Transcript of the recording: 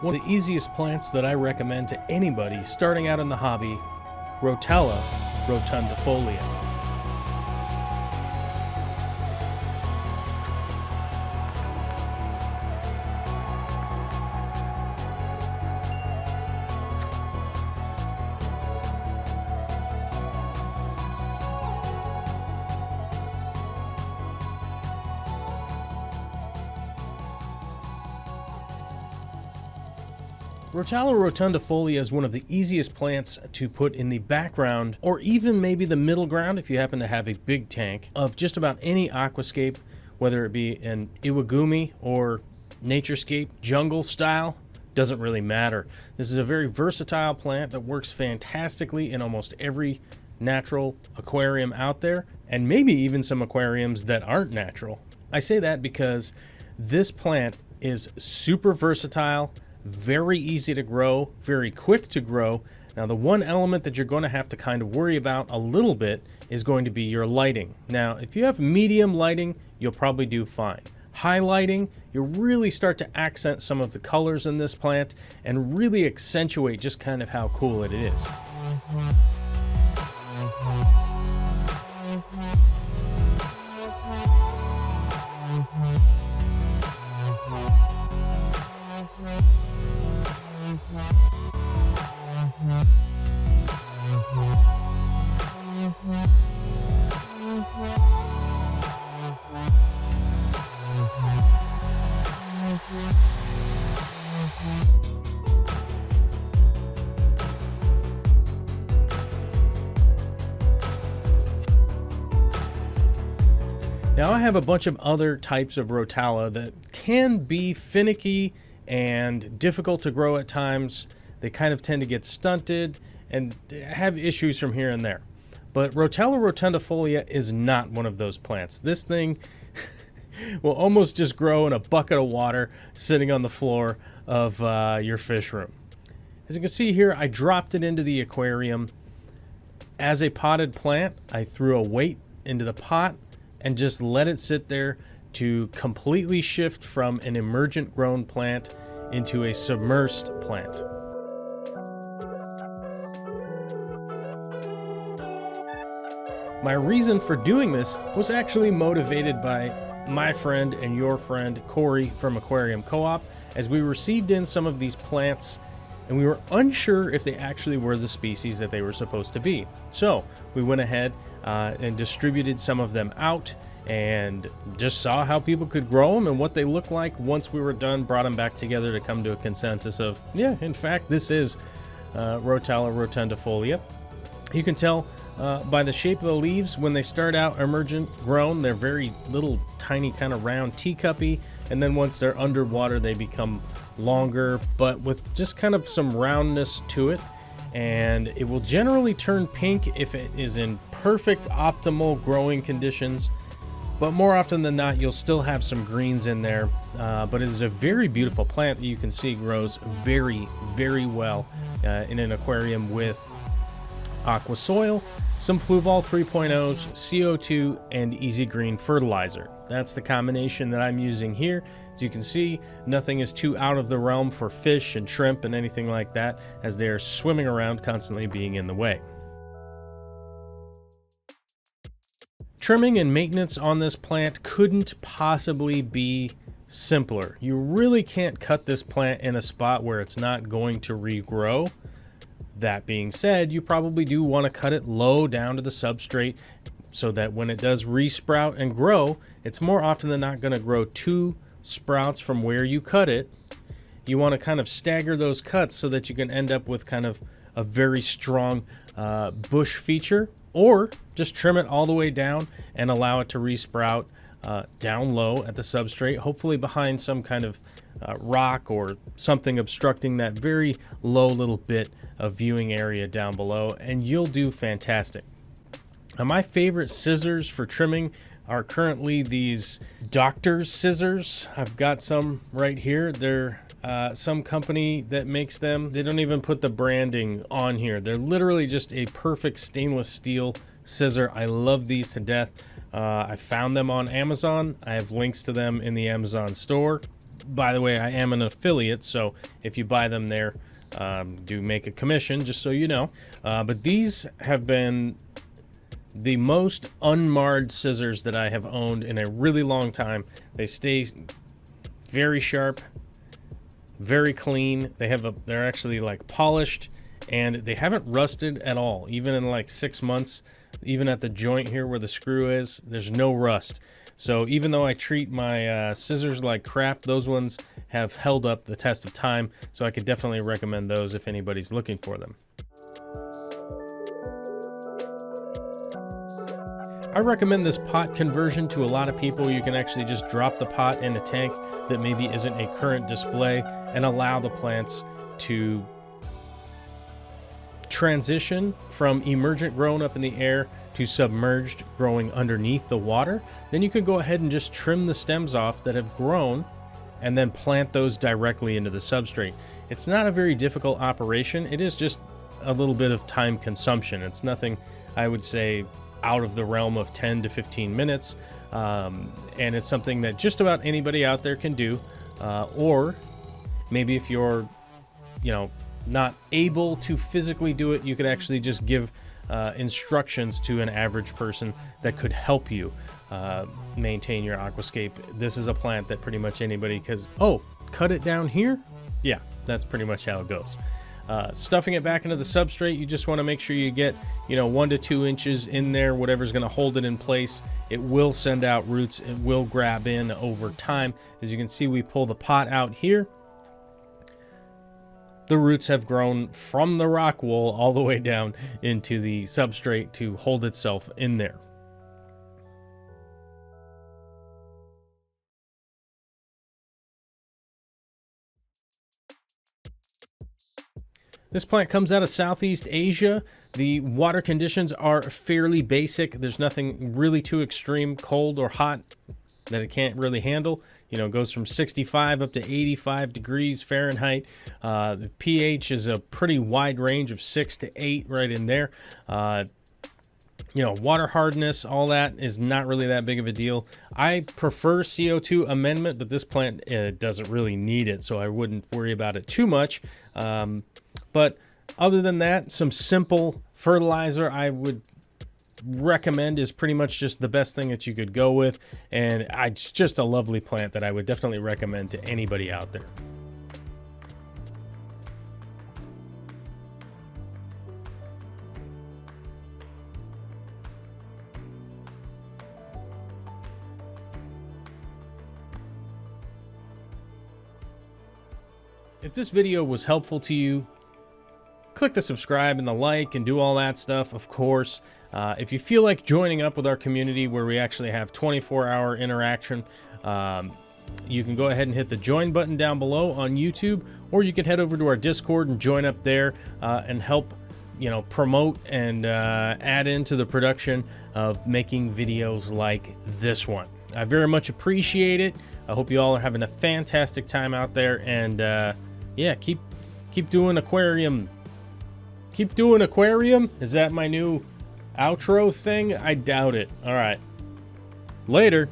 One of the easiest plants that I recommend to anybody starting out in the hobby, Rotala Rotundifolia. Rotala rotundifolia is one of the easiest plants to put in the background, or even maybe the middle ground if you happen to have a big tank, of just about any aquascape, whether it be an iwagumi or naturescape, jungle style, doesn't really matter. This is a very versatile plant that works fantastically in almost every natural aquarium out there, and maybe even some aquariums that aren't natural. I say that because this plant is super versatile, very easy to grow, very quick to grow. Now, the one element that you're going to have to kind of worry about a little bit is going to be your lighting. Now, if you have medium lighting, you'll probably do fine. High lighting, you'll really start to accent some of the colors in this plant and really accentuate just kind of how cool it is. Now, I have a bunch of other types of Rotala that can be finicky and difficult to grow at times. They kind of tend to get stunted and have issues from here and there. But Rotala rotundifolia is not one of those plants. This thing will almost just grow in a bucket of water sitting on the floor of your fish room. As you can see here, I dropped it into the aquarium as a potted plant. I threw a weight into the pot and just let it sit there to completely shift from an emergent grown plant into a submerged plant. My reason for doing this was actually motivated by my friend and your friend Corey from Aquarium Co-op, as we received in some of these plants and we were unsure if they actually were the species that they were supposed to be. So we went ahead and distributed some of them out and just saw how people could grow them and what they look like. Once we were done, brought them back together to come to a consensus of, yeah, in fact, this is Rotala rotundifolia. You can tell by the shape of the leaves when they start out emergent grown, they're very little tiny kind of round teacuppy, and then once they're underwater they become longer but with just kind of some roundness to it, and it will generally turn pink if it is in perfect optimal growing conditions, but more often than not you'll still have some greens in there. But it is a very beautiful plant that you can see grows very, very well in an aquarium with aqua soil, some Fluval 3.0s, CO2, and Easy Green fertilizer. That's the combination that I'm using here. As you can see, nothing is too out of the realm for fish and shrimp and anything like that, as they're swimming around constantly being in the way. Trimming and maintenance on this plant couldn't possibly be simpler. You really can't cut this plant in a spot where it's not going to regrow. That being said, you probably do want to cut it low down to the substrate so that when it does resprout and grow, it's more often than not going to grow 2 sprouts from where you cut it. You want to kind of stagger those cuts so that you can end up with kind of a very strong bush feature, or just trim it all the way down and allow it to resprout down low at the substrate, hopefully behind some kind of rock or something obstructing that very low little bit of viewing area down below, and you'll do fantastic. Now, my favorite scissors for trimming are currently these doctor's scissors. I've got some right here. They're some company that makes them. They don't even put the branding on here. They're literally just a perfect stainless steel scissor. I love these to death. I found them on Amazon. I have links to them in the Amazon store. By the way, I am an affiliate, so if you buy them there, do make a commission, just so you know. But these have been the most unmarred scissors that I have owned in a really long time. They stay very sharp, very clean. They're actually like polished, and they haven't rusted at all. Even in like 6 months, even at the joint here where the screw is, there's no rust. So even though I treat my scissors like crap, those ones have held up the test of time. So I could definitely recommend those if anybody's looking for them. I recommend this pot conversion to a lot of people. You can actually just drop the pot in a tank that maybe isn't a current display and allow the plants to transition from emergent growing up in the air to submerged growing underneath the water. Then you can go ahead and just trim the stems off that have grown and then plant those directly into the substrate. It's not a very difficult operation. It is just a little bit of time consumption. It's nothing, I would say, out of the realm of 10 to 15 minutes. And it's something that just about anybody out there can do. Or maybe if you're, not able to physically do it, you could actually just give instructions to an average person that could help you maintain your aquascape. This is a plant that pretty much anybody cut it down here. Yeah, that's pretty much how it goes. Stuffing it back into the substrate, you just want to make sure you get 1 to 2 inches in there, whatever's going to hold it in place. It will send out roots. It will grab in over time. As you can see, we pull the pot out here. The roots have grown from the rock wool all the way down into the substrate to hold itself in there. This plant comes out of Southeast Asia. The water conditions are fairly basic. There's nothing really too extreme, cold or hot, that it can't really handle. It goes from 65 up to 85 degrees Fahrenheit. The pH is a pretty wide range of 6 to 8 right in there. Water hardness, all that is not really that big of a deal. I prefer CO2 amendment, but this plant doesn't really need it, so I wouldn't worry about it too much. But other than that, some simple fertilizer I would recommend is pretty much just the best thing that you could go with. And it's just a lovely plant that I would definitely recommend to anybody out there. If this video was helpful to you, click the subscribe and the like and do all that stuff, of course. If you feel like joining up with our community where we actually have 24-hour interaction, you can go ahead and hit the join button down below on YouTube, or you can head over to our Discord and join up there and help promote and add into the production of making videos like this one. I very much appreciate it. I hope you all are having a fantastic time out there, and yeah, keep doing aquarium. Keep doing aquarium? Is that my new outro thing? I doubt it. All right. Later.